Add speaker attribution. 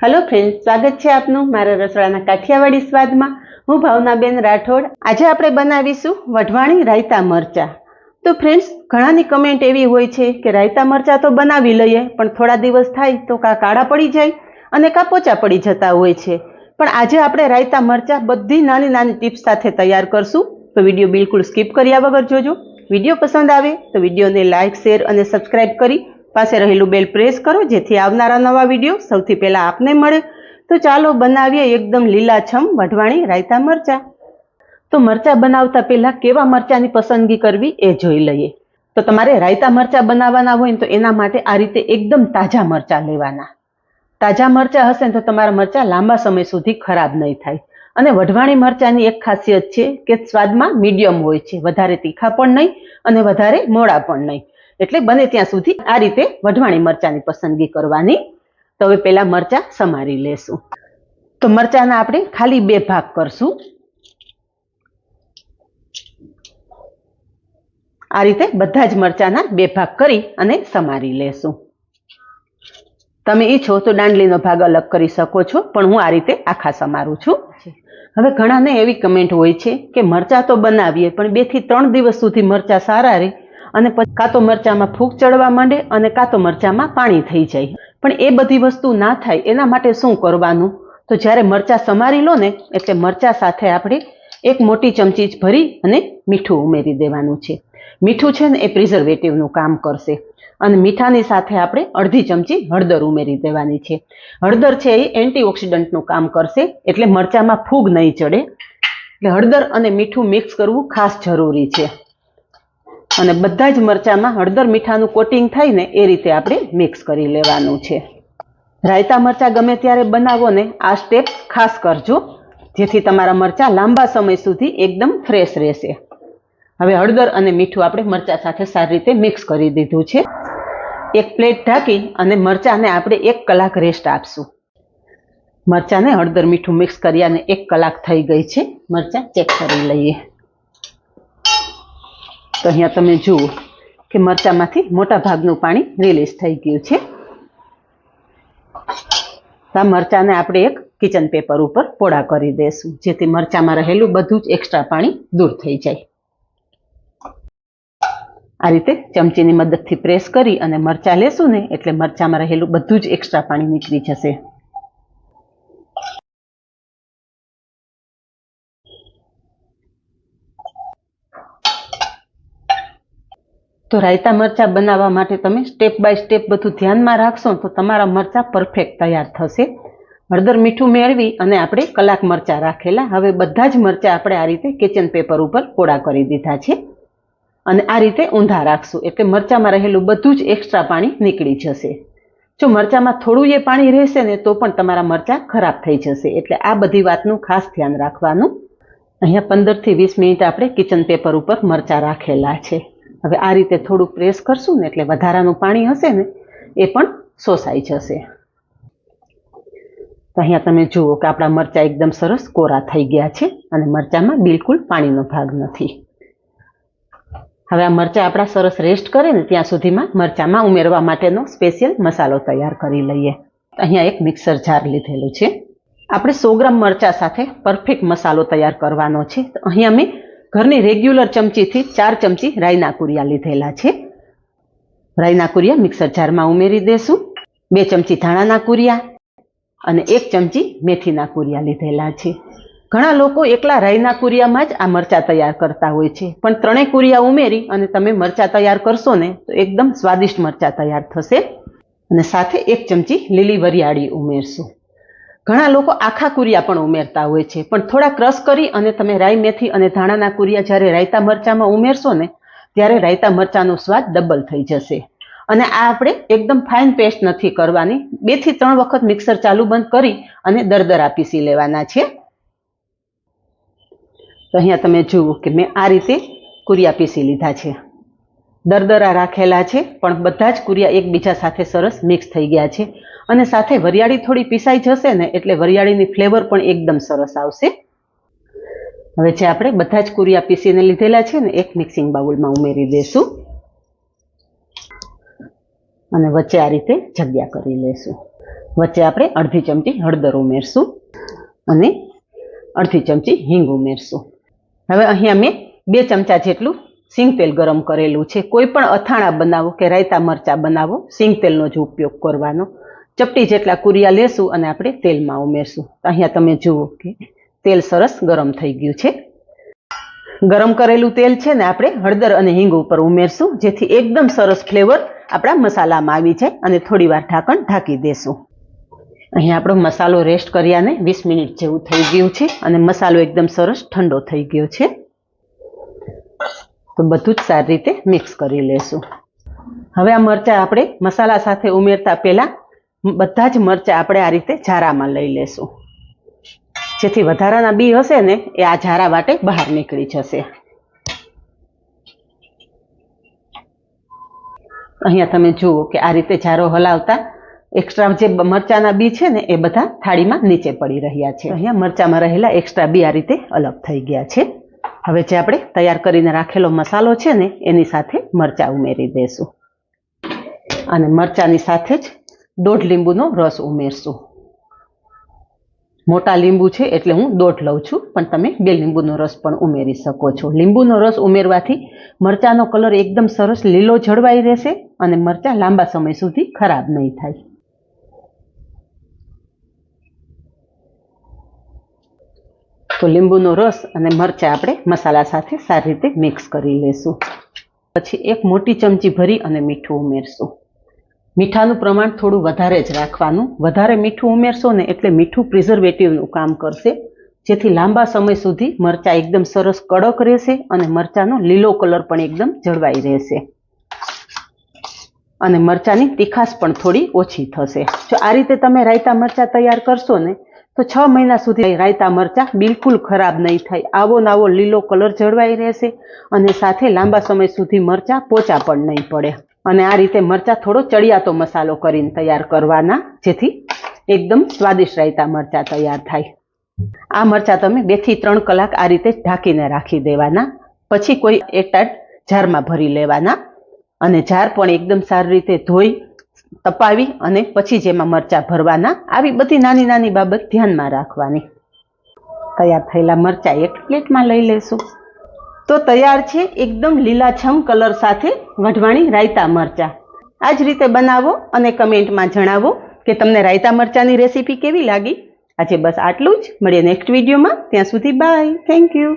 Speaker 1: Hello friends, स्वागत है आपनु मारा रसोड़ाना काठियावाड़ी स्वादमां। हूँ भावनाबेन राठोड। आज आपणे बनावीशुं वढवाणी रायता मरचा। तो फ्रेंड्स, घणानी कमेंट एवी होय छे के रायता मरचा तो बनावी लईए पण थोड़ा दिवस थाय तो का काळा पड़ी जाय अने का पोचा पड़ी जता होय छे। पण आजे आपणे रायता मरचा बधी नानी नानी टिप्स साथे तैयार करशुं, तो विडियो बिल्कुल स्कीप कर्या वगर जोजो। विडियो पसंद आवे तो विडियोने लाइक, शेर अने सब्सक्राइब करी पासे रहेलू बेल प्रेस करो जेथी आवनारा नवा विडियो सौथी पहेला आपने मळे। तो चालो बनावीए एकदम लीलाछम वढवाणी रायता मरचा। तो मरचा बनावता पहेला केवा मरचानी पसंदगी करवी ए जोई लईए। तो तमारे रायता मरचा बनाववाना होय तो एना माटे आ रीते एकदम ताजा मरचा लेवाना। ताजा मरचा हशे तो तमारा मरचा लांबा समय सुधी खराब नहीं थाय। अने वढवाणी मरचानी एक खासियत छे के स्वादमां मीडियम होय छे, वधारे तीखा पण नहीं अने वधारे मोड़ा पण नहीं। एटले बने त्यां सुधी आ रीते वढवाणी मरचानी पसंदगी करवानी। तो हवे पहेला मरचा समारी लेशुं। तो मरचाना आपणे खाली बे भाग करशुं। आ रीते बधा ज मरचाना बे भाग करी अने समारी लेशुं। तमे ईच्छो तो दांडलीनो भाग अलग करी शको छो, पण हूँ आ रीते आखा समारूं छुं। हवे घणाने एवी कमेंट होय छे के मरचा तो बनावीए पण 2 થી 3 दिवस सुधी मरचा सारा रहे अने का तो मरचामां फूग चढ़वा मांडे अने का तो मरचामां पाणी थई जाय। पण ए बधी वस्तु ना थाय एना माटे शुं करवानुं? तो ज्यारे मरचा समारी लो ने एटले मरचा साथे आपणे 1 मोटी चमची भरी अने मीठुं उमेरी देवानुं छे। मीठुं छे ने ए प्रिजर्वेटिवनुं काम करशे अने मीठानी साथे आपणे अर्धी चमची हळदर उमेरी देवानी छे। हळदर छे ए एंटीऑक्सिडंटनुं काम करशे एटले मरचामां फूग नहीं चढ़े। એટલે હળદર અને મીઠું મિક્સ કરવું ખાસ જરૂરી છે અને બધા જ મરચામાં હળદર મીઠાનું કોટિંગ થાય ને એ રીતે આપણે મિક્સ કરી લેવાનું છે। રાયતા મરચા ગમે ત્યારે બનાવો ને આ સ્ટેપ ખાસ કરજો જેથી તમારા મરચા લાંબા સમય સુધી એકદમ ફ્રેશ રહેશે। હવે હળદર અને મીઠું આપણે મરચા સાથે સારી રીતે મિક્સ કરી દીધું છે। એક પ્લેટ ઢાંકી અને મરચાને આપણે 1 કલાક રેસ્ટ આપશું। मरचाने हळदर मीठू मिक्स कर्याने 1 कलाक थई गई छे। मरचा चेक करी लईए तो अहींया तमे जुओ के मरचामांथी मोटा भागनुं पाणी रिलीज थई गयुं छे। आ मरचाने आपणे एक किचन पेपर उपर पोळा करी देशुं जेथी मरचामां रहेलुं बधुं ज एक्स्ट्रा पाणी दूर थई जाय। आ रीते चमचीनी मददथी प्रेस करी अने मरचा लेशुं ने एटले मरचामां रहेलुं बधुं ज एक्स्ट्रा पाणी નીકળી जशे। तो रायता मरचा बनावा माटे तमे स्टेप बाय स्टेप बधुं ध्यानमां राखशो तो तमारा मरचा परफेक्ट तैयार थशे। हळदर मीठुं मेळवी अने आपणे कलाक मरचा राखेला। हवे बधा ज मरचा आपणे आ रीते किचन पेपर उपर पोळा करी दीधा छे अने आ रीते ऊंधा राखशुं एटले मरचामां रहेलुं बधुं ज एक्स्ट्रा पाणी નીકળી जशे। जो मरचामां थोडुं ए पाणी रहेशे ने तो पण तमारा मरचा खराब थई जशे एटले आ बधी वातनुं खास ध्यान राखवानुं। अहींया 15 થી 20 मिनिट आपणे किचन पेपर उपर मरचा राखेला छे। हवे आ रीते थोड़ू प्रेस करशुं ने एटले वधारानुं पाणी हशे ने ए पण शोषाई जशे। तो अहींया तमे जुओ के आपणा मरचा एकदम सरस कोरा थई गया छे अने मरचामां बिलकुल पाणीनो भाग नथी। हवे आ मरचा आपणा सरस रेस्ट करे ने त्यां सुधीमां मरचामां उमेरवा माटेनो स्पेशियल मसालो तैयार करी लईए। अहींया एक मिक्सर जार लीधेलुं छे। आपणे 100 ग्राम मरचा साथे परफेक्ट मसालो तैयार करवानो छे। तो अहींया मैं घरनी रेग्युलर चमची थी 4 चमची राईना कुरिया लीधेला छे। राईना कुरिया मिक्सर जार में उमेरी देशुं। 2 चमची धाणाना कुरिया अने 1 चमची मेथीना कुरिया लीधेला छे। घणा लोको एकला राईना कुरियामां ज आ मरचा तैयार करता होय छे, पण 3 कुरिया उमेरी अने तमे मरचा तैयार करशो ने तो एकदम स्वादिष्ट मरचा तैयार थशे। अने साथे 1 चमची लीली वरियाળી उमेरशुं। घणा लोको आखा कुरिया पण उमेरता होय छे, पण थोड़ा क्रश करी अने तमे राई मेथी अने धाणाना कुरिया ज्यारे रायता मरचामां उमेरशो ने त्यारे रायता मरचानो स्वाद डबल थई जशे। अने आ आपणे एकदम फाइन पेस्ट नथी करवानी। 2 થી 3 वखत मिक्सर चालू बंद करी अने दरदरा पीसी लेवाना छे। तो अहींया तमे जुओ के मैं आ रीते कुरिया पीसी लीधा छे। दरदरा राखेला छे पण बधा ज कुरिया एकबीजा साथे सरस मिक्स थई गया छे अने साथे वरियाળી थोड़ी पीसाई जशे ने एटले वरियाळीनी फ्लेवर पण एकदम सरस आवशे। हवे जे आपणे बधा ज कुरिया पीसीने लीधेला छे ने एक मिक्सिंग बाउलमां उमेरी देशुं अने वच्चे आ रीते जग्या करी लेशुं। વચ્ચે આપણે અડધી ચમચી હળદર ઉમેરશું અને અડધી ચમચી હિંગ ઉમેરશું. હવે અહીંયા મેં 2 ચમચા જેટલું સિંગ તેલ ગરમ કરેલું છે. કોઈ પણ અથાણા બનાવો કે રાયતા મરચાં બનાવો સિંગ તેલનો જ ઉપયોગ કરવાનો. ચપટી જેટલા કુરિયા લેશું અને આપણે તેલમાં ઉમેરશું. અહીંયા તમે જુઓ કે તેલ સરસ ગરમ થઈ ગયું છે. ગરમ કરેલું તેલ છે ને આપણે હળદર અને હિંગ ઉપર ઉમેરશું, જેથી એકદમ સરસ ફ્લેવર આપણા મસાલામાં આવી જાય અને થોડી વાર ઢાંકણ ઢાંકી દેશું. અહીંયા આપણો મસાલો રેસ્ટ કર્યાને 20 મિનિટ જેવું થઈ ગયું છે અને મસાલો એકદમ સરસ ઠંડો થઈ ગયો છે. તો બધું જ સારી રીતે મિક્સ કરી લેશું. હવે આ મરચાં આપણે મસાલા સાથે ઉમેરતા પહેલા બધા જ મરચાં આપણે આ રીતે ઝારામાં લઈ લેશું, જેથી વધારાના બી હશે ને એ આ ઝારા વાટે બહાર નીકળી જશે. અહીંયા તમે જુઓ કે આ રીતે ઝારો હલાવતા એક્સ્ટ્રા જે મરચાના બી છે ને એ બધા થાળીમાં નીચે પડી રહ્યા છે. અહીંયા મરચામાં રહેલા એક્સ્ટ્રા બી આ રીતે અલગ થઈ ગયા છે. હવે જે આપણે તૈયાર કરીને રાખેલો મસાલો છે ને એની સાથે મરચાં ઉમેરી દેશું અને મરચાંની સાથે જ 1.5 લીંબુનો રસ ઉમેરશું. મોટા લીંબુ છે એટલે હું 1.5 લઉં છું, પણ તમે 2 લીંબુનો રસ પણ ઉમેરી શકો છો. લીંબુનો રસ ઉમેરવાથી મરચાંનો કલર એકદમ સરસ લીલો જળવાઈ રહેશે અને મરચાં લાંબા સમય સુધી ખરાબ નહીં થાય. તો લીંબુનો રસ અને મરચાં આપણે મસાલા સાથે સારી રીતે મિક્સ કરી લેશું. પછી 1 મોટી ચમચી ભરી અને મીઠું ઉમેરશું. મીઠાનું પ્રમાણ થોડું વધારે જ રાખવાનું. વધારે મીઠું ઉમેરશો ને એટલે મીઠું પ્રિઝર્વેટિવનું કામ કરશે, જેથી લાંબા સમય સુધી મરચાં એકદમ સરસ કડક રહેશે અને મરચાંનો લીલો કલર પણ એકદમ જળવાઈ રહેશે અને મરચાંની તીખાશ પણ થોડી ઓછી થશે. જો આ રીતે તમે રાયતા મરચાં તૈયાર કરશો ને તો 6 મહિના સુધી રાયતા મરચાં બિલકુલ ખરાબ નહીં થાય. આવો નાવો લીલો કલર જળવાઈ રહેશે અને સાથે લાંબા સમય સુધી મરચાં પોચા પણ નહીં પડે. અને આ રીતે મરચાં થોડો ચડિયાતો મસાલો કરીને તૈયાર કરવાના, જેથી એકદમ સ્વાદિષ્ટ રાયતા મરચાં તૈયાર થાય. આ મરચાં તમે 2 થી 3 કલાક આ રીતે ઢાંકીને રાખી દેવાના. પછી કોઈ એટાટ જારમાં ભરી લેવાના અને જાર પણ એકદમ સારી રીતે ધોઈ તપાવી અને પછી જેમાં મરચાં ભરવાના. આવી બધી નાની નાની બાબત ધ્યાનમાં રાખવાની. તૈયાર થયેલા મરચાં એક પ્લેટમાં લઈ લેશું. તો તૈયાર છે એકદમ લીલાછમ કલર સાથે વઢવાણી રાયતા મરચાં. આ જ રીતે બનાવો અને કમેન્ટમાં જણાવો કે તમને રાયતા મરચાંની રેસીપી કેવી લાગી. આજે બસ આટલું જ. મળીએ નેક્સ્ટ વિડીયોમાં. ત્યાં સુધી બાય. Thank you.